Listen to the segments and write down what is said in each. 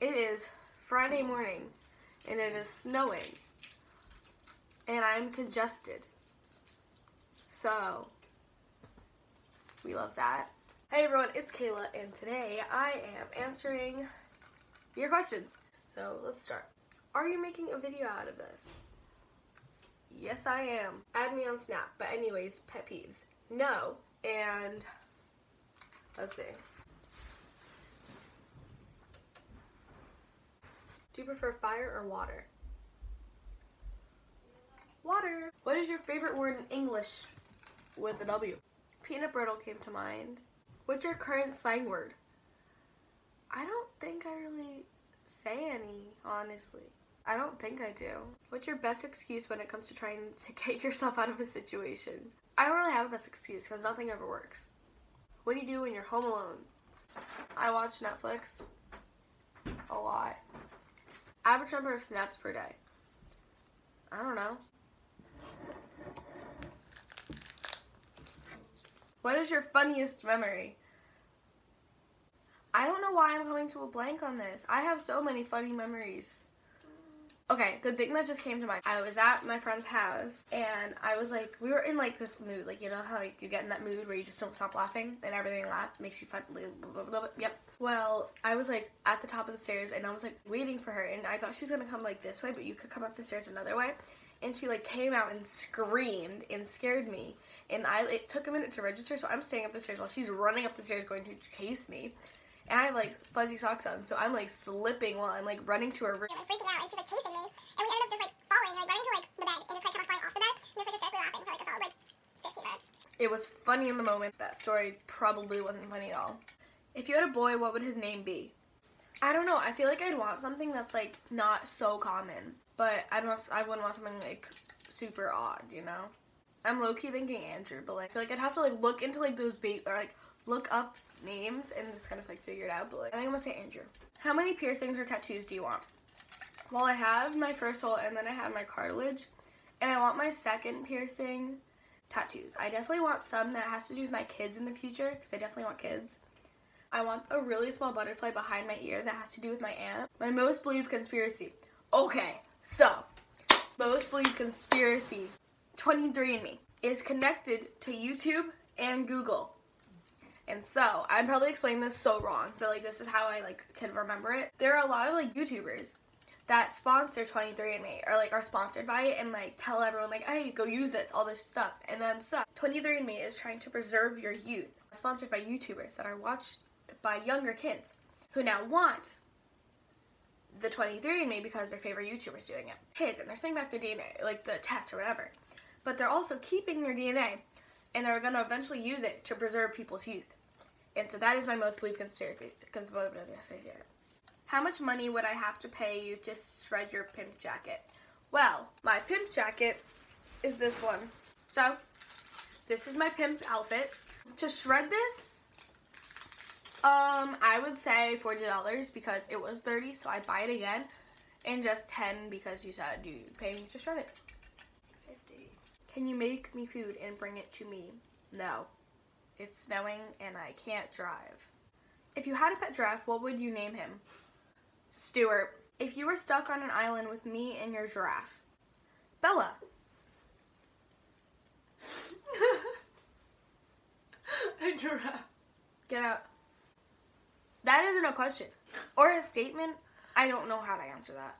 It is Friday morning and it is snowing and I'm congested. So, we love that. Hey everyone, it's Kayla and today I am answering your questions. So let's start. Are you making a video out of this? Yes, I am. Add me on Snap. But anyways, pet peeves. No. And let's see. Do you prefer fire or water? Water. What is your favorite word in English with a W? Peanut brittle came to mind. What's your current slang word? I don't think I really say any, honestly. I don't think I do. What's your best excuse when it comes to trying to get yourself out of a situation? I don't really have a best excuse because nothing ever works. What do you do when you're home alone? I watch Netflix a lot. Average number of snaps per day. I don't know. What is your funniest memory? I don't know why I'm coming to a blank on this. I have so many funny memories. Okay, the thing that just came to mind. I was at my friend's house and I was like, we were in like this mood, like you know how like you get in that mood where you just don't stop laughing and everything makes you fun. Yep. Well, I was like at the top of the stairs and I was like waiting for her and I thought she was gonna come like this way, but you could come up the stairs another way. And she like came out and screamed and scared me. And it took a minute to register, so I'm staying up the stairs while she's running up the stairs going to chase me. And I have like fuzzy socks on, so I'm like slipping while I'm like running to her room. I'm freaking out and she's like chasing me. And we ended up just like falling, like running to like the bed and just like kind of flying off the bed. And just like hysterically laughing for like a solid like 15 minutes. It was funny in the moment. That story probably wasn't funny at all. If you had a boy, what would his name be? I don't know. I feel like I'd want something that's like not so common. But I wouldn't want something like super odd, you know? I'm low-key thinking Andrew, but like I feel like I'd have to like look into like those or like look up names and just kind of like figure it out, but like I think I'm gonna say Andrew. How many piercings or tattoos do you want? Well, I have my first hole and then I have my cartilage, and I want my second piercing tattoos. I definitely want some that has to do with my kids in the future because I definitely want kids. I want a really small butterfly behind my ear that has to do with my aunt. My most believed conspiracy. Okay, so most believed conspiracy. 23andMe is connected to YouTube and Google. And so, I'm probably explaining this so wrong, but like this is how I like can remember it. There are a lot of like YouTubers that sponsor 23andMe or like are sponsored by it and like tell everyone like, hey, go use this, all this stuff. And then so 23andMe is trying to preserve your youth. Sponsored by YouTubers that are watched by younger kids who now want the 23andMe because their favorite YouTuber's doing it. Kids, and they're sending back their DNA, like the test or whatever. But they're also keeping their DNA, and they're going to eventually use it to preserve people's youth. And so that is my most believed conspiracy. How much money would I have to pay you to shred your pimp jacket? Well, my pimp jacket is this one. So, this is my pimp outfit. To shred this, I would say $40 because it was $30, so I'd buy it again. And just $10 because you said you pay me to shred it. Can you make me food and bring it to me? No. It's snowing and I can't drive. If you had a pet giraffe, what would you name him? Stuart. If you were stuck on an island with me and your giraffe? Bella. A giraffe. Get out. That isn't a question. Or a statement. I don't know how to answer that.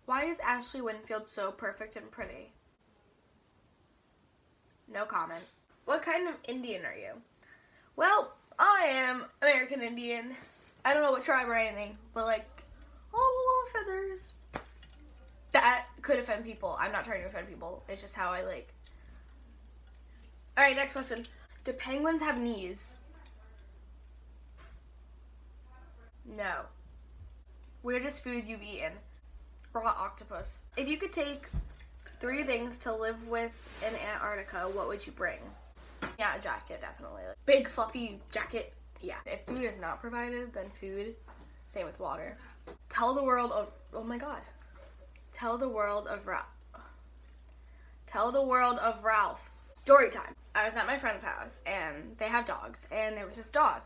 Why is Ashley Winfield so perfect and pretty? No comment. What kind of Indian are you? Well, I am American Indian. I don't know what tribe or anything, but like, oh, feathers. That could offend people. I'm not trying to offend people. It's just how I like. Alright, next question. Do penguins have knees? No. Weirdest food you've eaten? Raw octopus. If you could take 3 things to live with in Antarctica, what would you bring? Yeah, a jacket, definitely. Like, big, fluffy jacket. Yeah. If food is not provided, then food. Same with water. Tell the world of, oh my god. Tell the world of Ralph. Tell the world of Ralph. Story time. I was at my friend's house, and they have dogs, and there was this dog,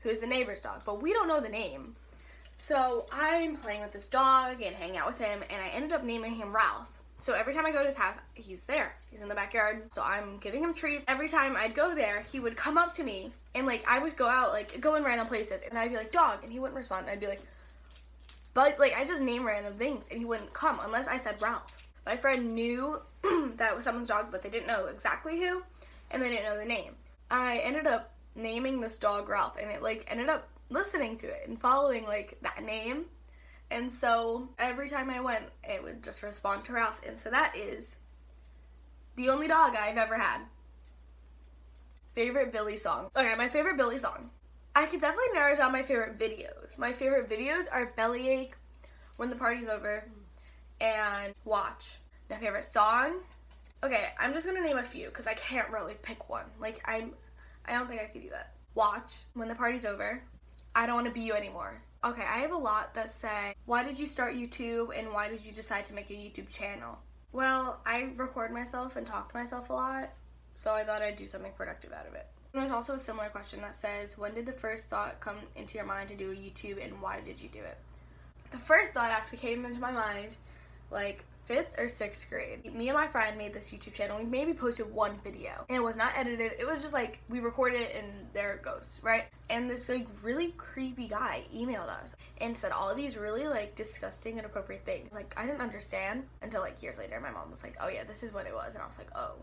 who's the neighbor's dog, but we don't know the name. So I'm playing with this dog and hanging out with him, and I ended up naming him Ralph. So every time I go to his house, he's there. He's in the backyard. So I'm giving him treats. Every time I'd go there, he would come up to me, and like I would go out, like go in random places, and I'd be like, dog, and he wouldn't respond. I'd be like, but like I just name random things, and he wouldn't come unless I said Ralph. My friend knew that it was someone's dog, but they didn't know exactly who, and they didn't know the name. I ended up naming this dog Ralph, and it like ended up listening to it and following like that name. And so every time I went, it would just respond to Ralph. And so that is the only dog I've ever had. Favorite Billy song. Okay, my favorite Billy song. I could definitely narrow down my favorite videos. My favorite videos are Bellyache, When the Party's Over, and Watch. My favorite song? Okay, I'm just gonna name a few because I can't really pick one. Like, I don't think I could do that. Watch, When the Party's Over, I Don't Want to Be You Anymore. Okay, I have a lot that say, why did you start YouTube and why did you decide to make a YouTube channel? Well, I record myself and talk to myself a lot, so I thought I'd do something productive out of it. And there's also a similar question that says, when did the first thought come into your mind to do a YouTube and why did you do it? The first thought actually came into my mind like 5th or 6th grade. Me and my friend made this YouTube channel. We maybe posted one video and it was not edited. It was just like we recorded it and there it goes, right? And this like really creepy guy emailed us and said all of these really like disgusting, inappropriate things. Like I didn't understand until like years later. My mom was like, oh yeah, this is what it was. And I was like, oh,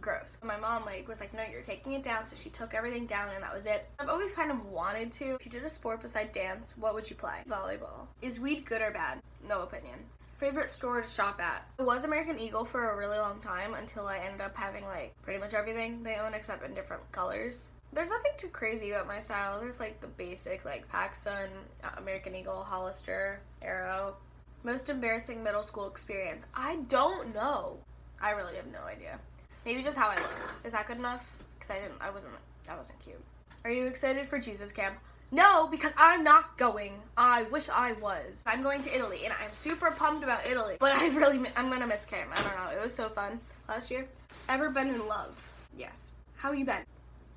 gross. My mom like was like, no, you're taking it down. So she took everything down and that was it. I've always kind of wanted to. If you did a sport beside dance, what would you play? Volleyball. Is weed good or bad? No opinion. Favorite store to shop at? It was American Eagle for a really long time until I ended up having like pretty much everything they own except in different colors. There's nothing too crazy about my style. There's like the basic like PacSun, American Eagle, Hollister, Arrow. Most embarrassing middle school experience? I don't know. I really have no idea. Maybe just how I looked. Is that good enough? Because that wasn't cute. Are you excited for Jesus Camp? No, because I'm not going. I wish I was. I'm going to Italy, and I'm super pumped about Italy. But I'm gonna miss camp. I don't know. It was so fun last year. Ever been in love? Yes. How you been?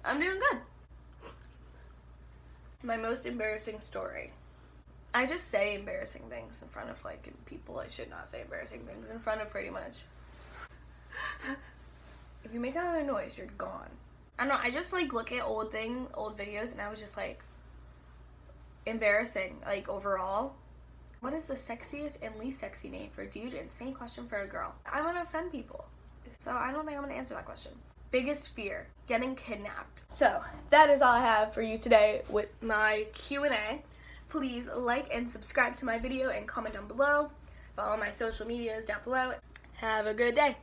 I'm doing good. My most embarrassing story. I just say embarrassing things in front of like people I should not say embarrassing things in front of pretty much. If you make another noise, you're gone. I don't know. I just like look at old videos, and I was just like, embarrassing, like overall. What is the sexiest and least sexy name for a dude and same question for a girl? I'm gonna offend people, so I don't think I'm gonna answer that question. Biggest fear? Getting kidnapped. So that is all I have for you today with my Q&A. Please like and subscribe to my video and comment down below. Follow my social medias down below. Have a good day.